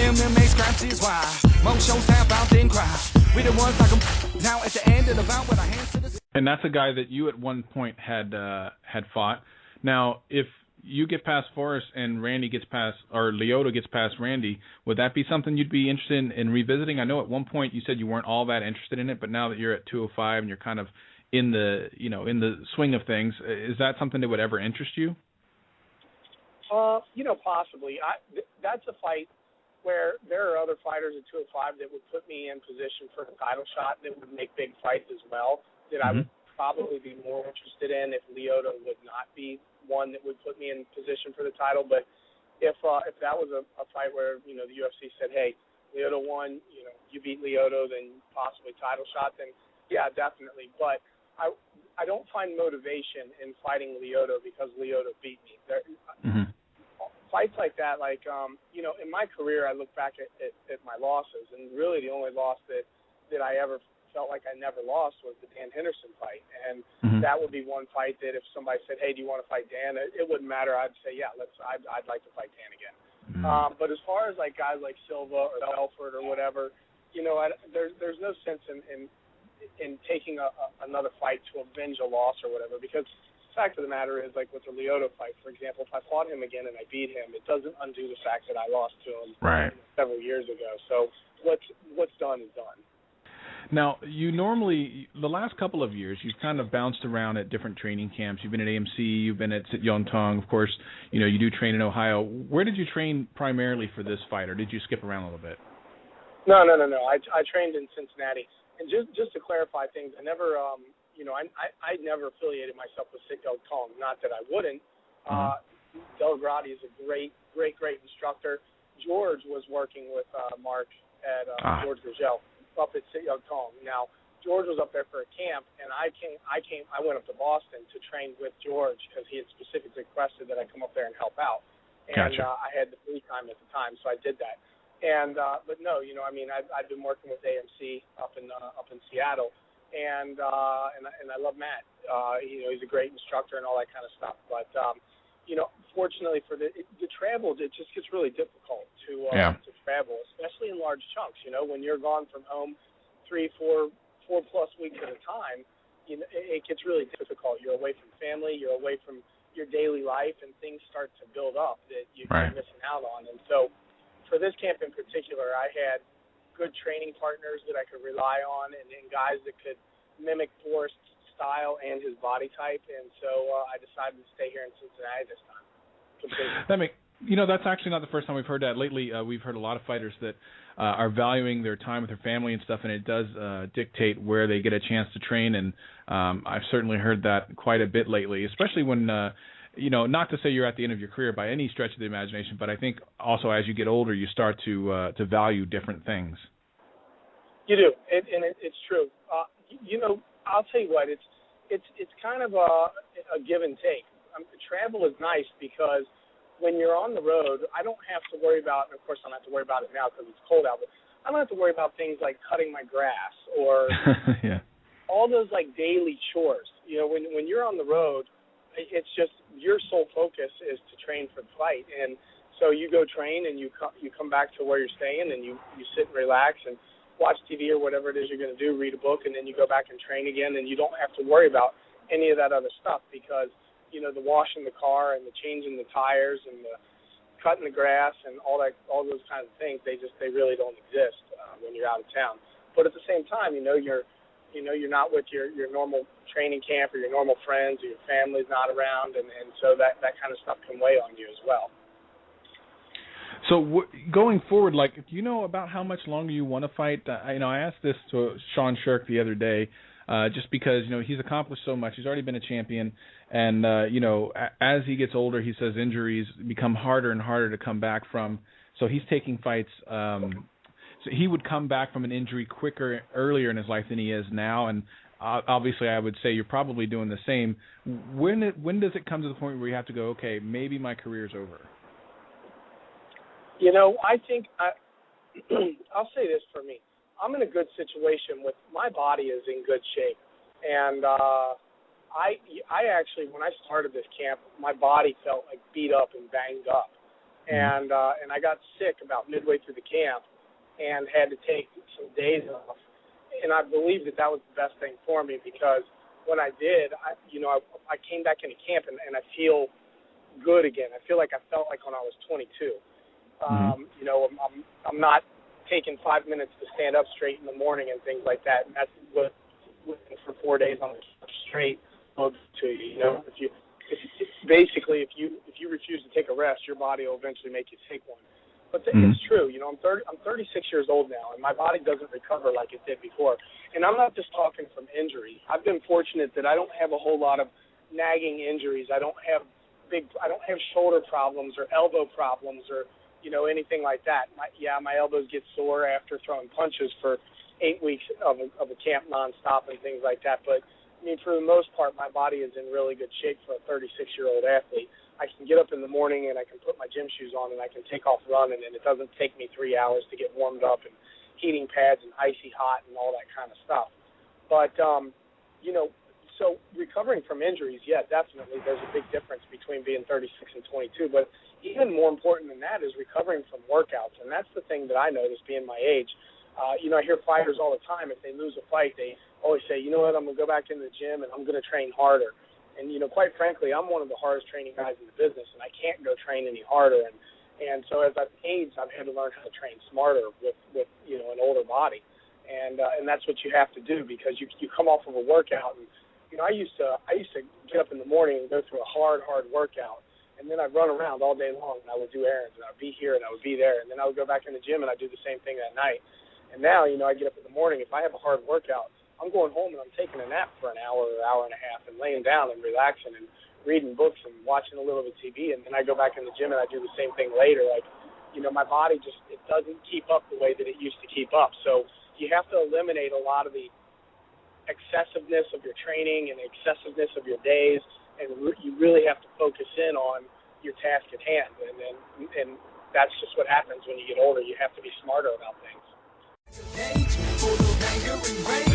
MMA scraps is why most shows tap out then cry. We the ones like 'em now at the end of the bout with our hands to the. And that's a guy that you at one point had fought. Now, if you get past Forrest and Randy gets past, or Lyoto gets past Randy, would that be something you'd be interested in revisiting? I know at one point you said you weren't all that interested in it, but now that you're at 205 and you're kind of in the swing of things, is that something that would ever interest you? Possibly. That's a fight where there are other fighters at 205 that would put me in position for a title shot that would make big fights as well, that I would probably be more interested in if Lyoto would not be one that would put me in position for the title. But if that was a fight where, the UFC said, hey, Lyoto won, you beat Lyoto, then possibly title shot, then yeah, definitely. But I don't find motivation in fighting Lyoto because Lyoto beat me. Fights like that, in my career, I look back at my losses, and really the only loss that I ever felt like I never lost was the Dan Henderson fight. And that would be one fight that if somebody said, hey, do you want to fight Dan? It wouldn't matter. I'd say, yeah, I'd like to fight Dan again. But as far as guys like Silva or Belfort or whatever, there's no sense in taking another fight to avenge a loss or whatever, because the fact of the matter is, with the Lyoto fight, for example, if I fought him again and I beat him, it doesn't undo the fact that I lost to him several years ago. So what's done is done. Now, you normally, the last couple of years, you've kind of bounced around at different training camps. You've been at AMC, you've been at Sit Yong Tong, of course, you do train in Ohio. Where did you train primarily for this fight, or did you skip around a little bit? No. I trained in Cincinnati. And just to clarify things, I never, I never affiliated myself with Sit Yong Tong. Not that I wouldn't. Delagrati is a great instructor. George was working with Mark at George Gurgel up at Sit Yong Tong. Now, George was up there for a camp, and I went up to Boston to train with George because he had specifically requested that I come up there and help out. And Gotcha. I had the free time at the time, so I did that. And but no, I've been working with AMC up in Seattle, and I love Matt. He's a great instructor and all that kind of stuff. But fortunately for the travel, it just gets really difficult to travel, especially in large chunks. When you're gone from home 3-4+ weeks at a time, it gets really difficult. You're away from family, you're away from your daily life, and things start to build up that you're missing out on. And so, for this camp in particular, I had good training partners that I could rely on, and guys that could mimic Forrest's style and his body type, and so I decided to stay here in Cincinnati this time. That's actually not the first time we've heard that. Lately, we've heard a lot of fighters that are valuing their time with their family and stuff, and it does dictate where they get a chance to train, and I've certainly heard that quite a bit lately, especially when, not to say you're at the end of your career by any stretch of the imagination, but I think also as you get older, you start to value different things. You do, and it's true. I'll tell you what, it's kind of a give and take. Travel is nice because when you're on the road, I don't have to worry about, and of course I don't have to worry about it now because it's cold out, but I don't have to worry about things like cutting my grass or all those daily chores. When you're on the road, it's just your sole focus is to train for the fight, and so you go train and you come back to where you're staying and you sit and relax and watch TV or whatever it is you're going to do, read a book, and then you go back and train again, and you don't have to worry about any of that other stuff because the washing the car and the changing the tires and the cutting the grass and all those kinds of things, they really don't exist when you're out of town. But at the same time, you're not with your normal training camp or your normal friends or your family's not around, and so that kind of stuff can weigh on you as well. So going forward, do you know about how much longer you want to fight? I asked this to Sean Shirk the other day, just because he's accomplished so much. He's already been a champion, and as he gets older, he says injuries become harder and harder to come back from. So he's taking fights. So he would come back from an injury earlier in his life than he is now, and obviously I would say you're probably doing the same. When does it come to the point where you have to go, okay, maybe my career's over? I think I'll say this for me. I'm in a good situation with my body is in good shape, and I actually, when I started this camp, my body felt beat up and banged up, and I got sick about midway through the camp and had to take some days off. And I believe that was the best thing for me, because when I did, I came back into camp and I feel good again. I feel like I felt like when I was 22. I'm not taking 5 minutes to stand up straight in the morning and things like that. And that's what for 4 days on the couch straight to you. If you refuse to take a rest, your body will eventually make you take one. But it's true. I'm 36 years old now, and my body doesn't recover like it did before. And I'm not just talking from injury. I've been fortunate that I don't have a whole lot of nagging injuries. I don't have shoulder problems or elbow problems or anything like that. My elbows get sore after throwing punches for 8 weeks of a camp nonstop and things like that. But for the most part, my body is in really good shape for a 36-year-old athlete. I can get up in the morning and I can put my gym shoes on and I can take off running, and it doesn't take me 3 hours to get warmed up and heating pads and icy hot and all that kind of stuff. But, so recovering from injuries, yeah, definitely there's a big difference between being 36 and 22. But even more important than that is recovering from workouts, and that's the thing that I noticed being my age. I hear fighters all the time, if they lose a fight, they always say, you know what, I'm going to go back in the gym and I'm going to train harder. And, quite frankly, I'm one of the hardest training guys in the business, and I can't go train any harder. And so as I've aged, I've had to learn how to train smarter with an older body. And that's what you have to do, because you come off of a workout. And, I used to get up in the morning and go through a hard workout. And then I'd run around all day long, and I would do errands, and I'd be here and I would be there. And then I would go back in the gym, and I'd do the same thing that night. And now, I get up in the morning. If I have a hard workout, I'm going home and I'm taking a nap for an hour or hour and a half and laying down and relaxing and reading books and watching a little bit of TV. And then I go back in the gym and I do the same thing later. My body it doesn't keep up the way that it used to keep up. So you have to eliminate a lot of the excessiveness of your training and the excessiveness of your days. And you really have to focus in on your task at hand. And that's just what happens when you get older. You have to be smarter about things. Full of anger and rage.